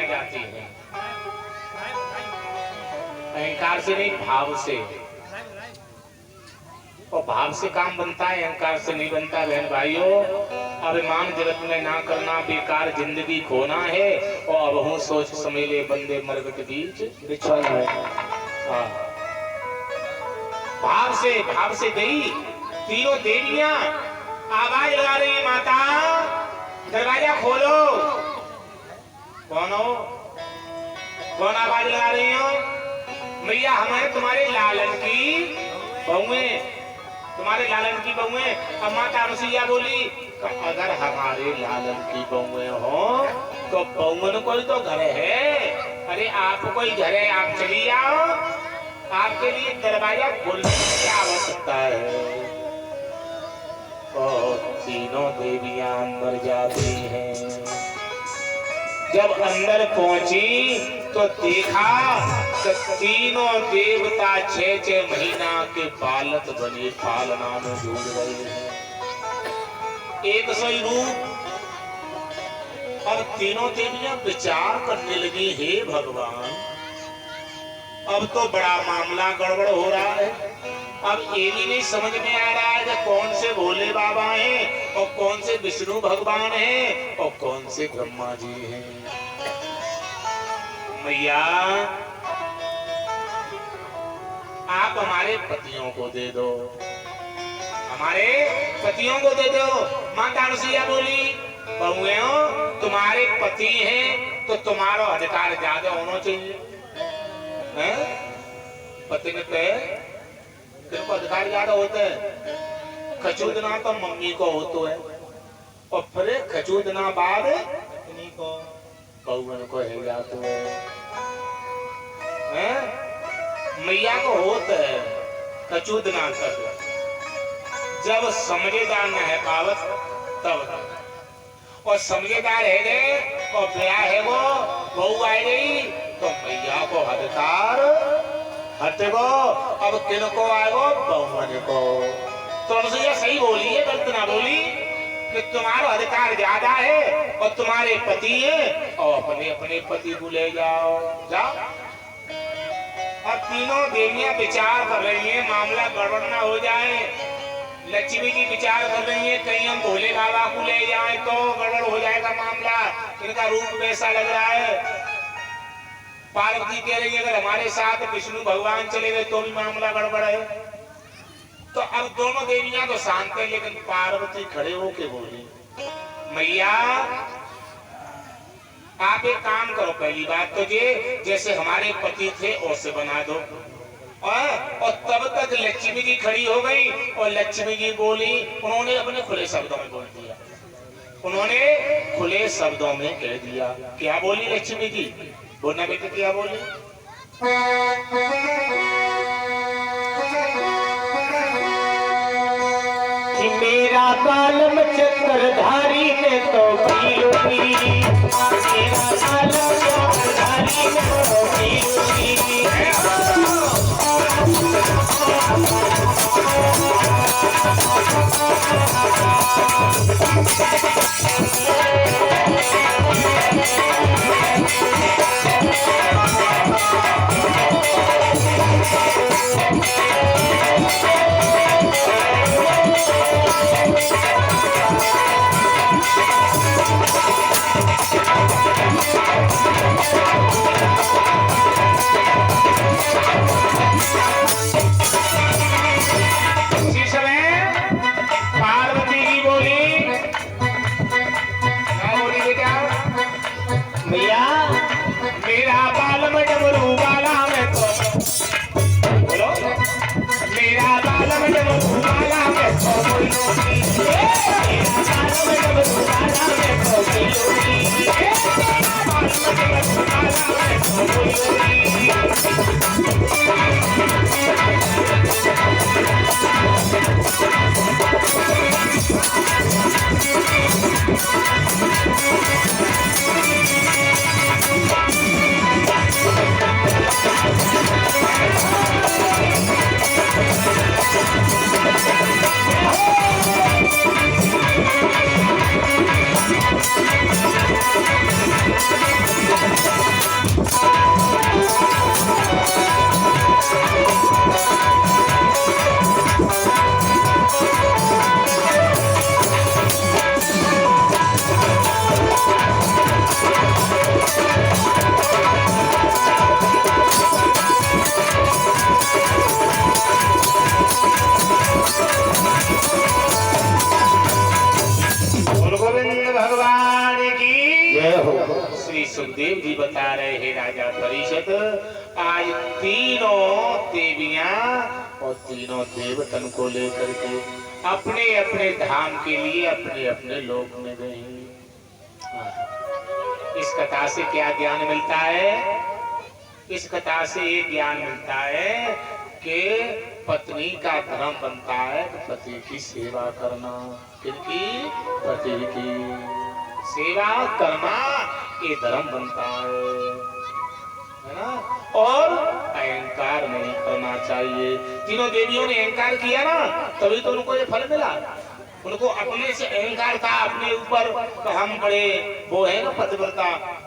बनाए जाते हैं। अहंकार से नहीं, भाव से। और भाव से काम बनता है, अहंकार से नहीं बनता। बहन भाइयों, अभिमान जगत में ना करना, बेकार जिंदगी खोना है। और अब हूँ सोच समेले बंदे मरगट बीच बिछोना है। भाव से गई तीनों देवियां आवाज लगा रही है, माता दरवाजा खोलो। कौन हो? कौन आवाज लगा रही हो? मैया हमें तुम्हारे लालन की बहुएं, तुम्हारे लालन की बहुएं। अब माता अनुसुईया बोली, अगर हमारे लालन की बहुएं हो तो बहुमन कोई तो घर है। अरे आप कोई घर है, आप चली आओ, आपके लिए दरवाजा खोलने की क्या आवश्यकता है। और तीनों देवियां अंदर जाती हैं। जब अंदर पहुंची तो देखा कि तीनों देवता 6-6 महीना के बालक बने पालना में झूल रहे हैं। एक सही रूप। अब तीनों देवियां विचार करने लगी, हे भगवान, अब तो बड़ा मामला गड़बड़ हो रहा है। अब ये भी नहीं समझ में आ रहा है कि कौन से भोले बाबा हैं और कौन से विष्णु भगवान हैं और कौन से ब्रह्मा जी हैं। मैया आप हमारे पतियों को दे दो, हमारे पतियों को दे दो। माता अनुसुईया बोली, बहुएं तुम्हारे पति हैं तो तुम्हारा अधिकार ज्यादा होना चाहिए। पति ने पे किनको अधिकार ज्यादा होते हैं? खचूदना तो मम्मी को होतो है, और फिर खचूदना बाद इन्हीं को बहुओं को है जातो है। मैया को होता है खचूदना तक, जब समझेदार न है पावत तब। और समझेदार है गए और ब्याह है वो बहू आई गई तो मैया को अधिकार हटेगो। अब किनको आएगो? बहुमन को। तो अनुसुईया सही बोली है, गलत ना बोली कि तुम्हारा अधिकार ज्यादा है और तुम्हारे पति हैं और अपने अपने पति को ले जाओ, जाओ। अब तीनों देवियां विचार कर रही हैं, मामला गड़बड़ ना हो जाए। लक्ष्मी जी विचार कर रही है, कहीं हम भोले बाबा को ले जाएं तो गड़बड़ हो जाएगा मामला, इनका रूप वैसा लग रहा है। पार्वती कह रही है, अगर हमारे साथ विष्णु भगवान चले गए तो भी मामला गड़बड़ है। तो अब दोनों देवियां तो शांत है, लेकिन पार्वती खड़े होके बोली, मैया आप एक काम करो, पहली बात तो ये जैसे हमारे पति थे वैसे बना दो। और तब तक लक्ष्मी जी खड़ी हो गई और लक्ष्मी जी बोली, उन्होंने अपने खुले शब्दों में बोल दिया, उन्होंने खुले शब्दों में कह दिया। क्या बोली लक्ष्मी जी? बोलना बेटे क्या बोली? कि मेरा बालम चक्रधारी में तो मेरा बालम चक्रधारी में सुखदेव जी बता रहे हैं राजा परीक्षित, आज तीनों देवियां और तीनों देवतन को लेकर के अपने अपने धाम के लिए अपने अपने लोक में गए। इस कथा से क्या ज्ञान मिलता है? इस कथा से ये ज्ञान मिलता है कि पत्नी का धर्म बनता है तो पति की सेवा करना। किनकी? पति की सेवा करना ये धर्म बनता है ना। और अहंकार नहीं करना चाहिए। तीनों देवियों ने अहंकार किया ना, तभी तो उनको ये फल मिला। उनको अपने से अहंकार था, अपने ऊपर तो हम बड़े वो है ना पतिव्रता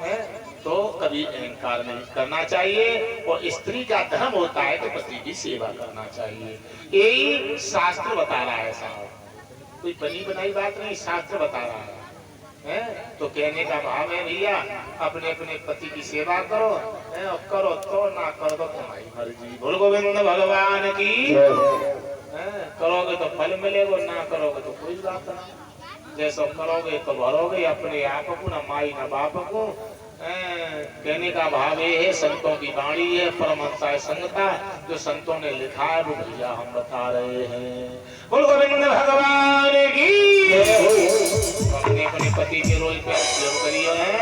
है, तो कभी अहंकार नहीं करना चाहिए। और स्त्री का धर्म होता है तो पति की सेवा करना चाहिए। यही शास्त्र बता रहा है साहब, कोई बनी बनाई बात नहीं, शास्त्र बता रहा है। तो कहने का भाव है भैया अपने अपने पति की सेवा करो, करो तो ना करो तो तुम्हारी मर्जी। बोल गोविंद भगवान की। करोगे तो फल मिलेगा, ना करोगे तो कोई बात नहीं। जैसा करोगे तो भरोगे अपने आप को, ना माई ना बाप को। कहने का भाव ये है, संतों की वाणी है, परमहंसा संगता, जो संतों ने लिखा है वो भैया हम बता रहे हैं। बोल गोविंद भगवान की। अपने अपने पति के रोज पे सेव करिए है,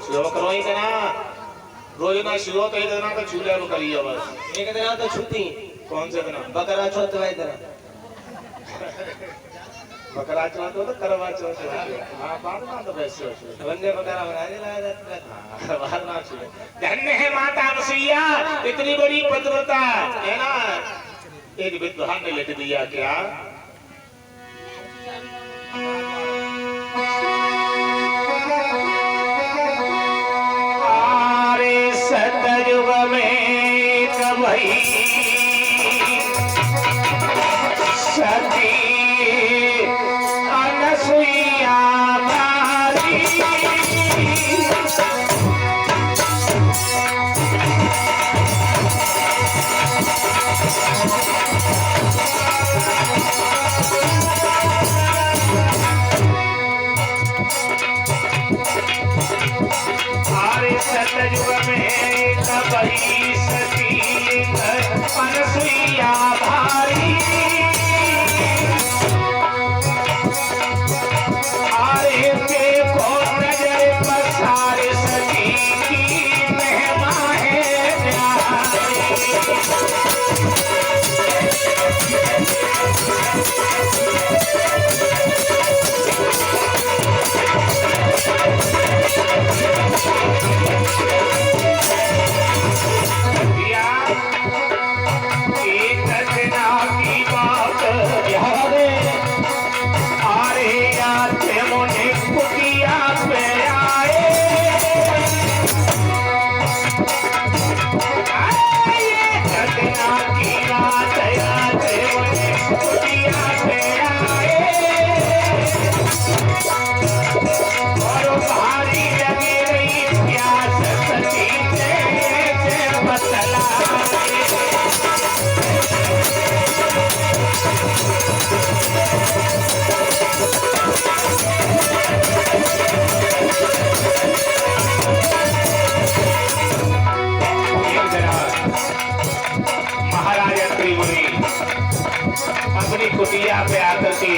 सेव करो ही ना, रोज ना छुओ तो एक दिन तो छूले वो करिए बस। एक दिन तो छूती। कौन से दिन? बकरा चौथ वाले दिन। बकरा चौथ हो तो करवा चौथ हो। हाँ बात ना तो वैसे वंदे बकरा बना दे लाया जाता है। बाहर ना छुए। धन्य है माता बसैया, इतनी बड़ी पतिव्रता है ना। एक विद्वान ने लिख दिया क्या? आरे सतयुग में कभी सती अनसुईया भारी, सतयुग में कभी सती अनसुईया भारी, आरे देखो नजर पसारे सती की महिमा है न्यारी। कुटिया पे आकर के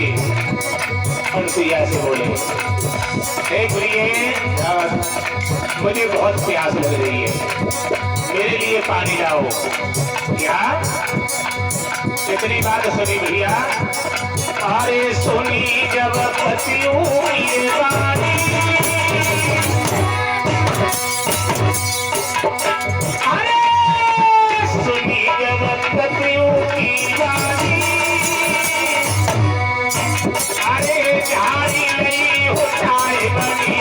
अनुसुईया से बोले, हे प्रिय, मुझे बहुत प्यास लग रही है, मेरे लिए पानी लाओ। क्या? इतनी बात सुनी भैया? अरे सुनी जब पतियों ये वाणी, अरे सुनी जब पतियों की वाणी, अरे झाड़ी नहीं उठाए बनी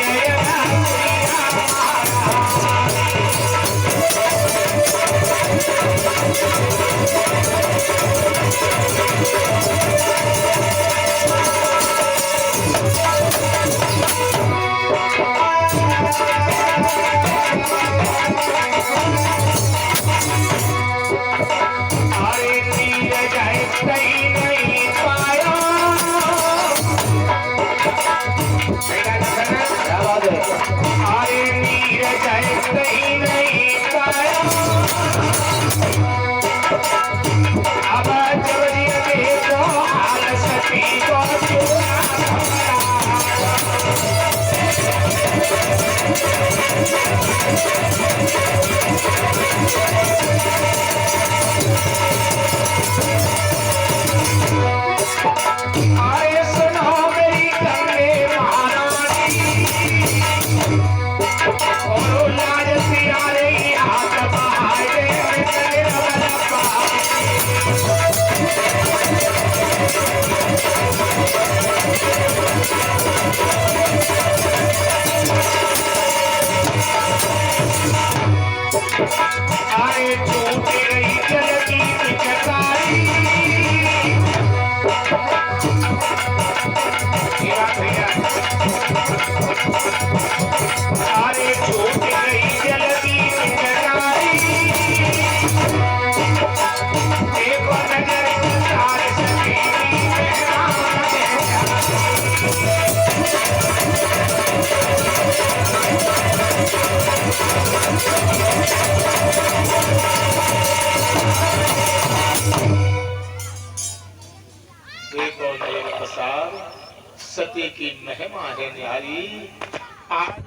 है मारे न्यारी आज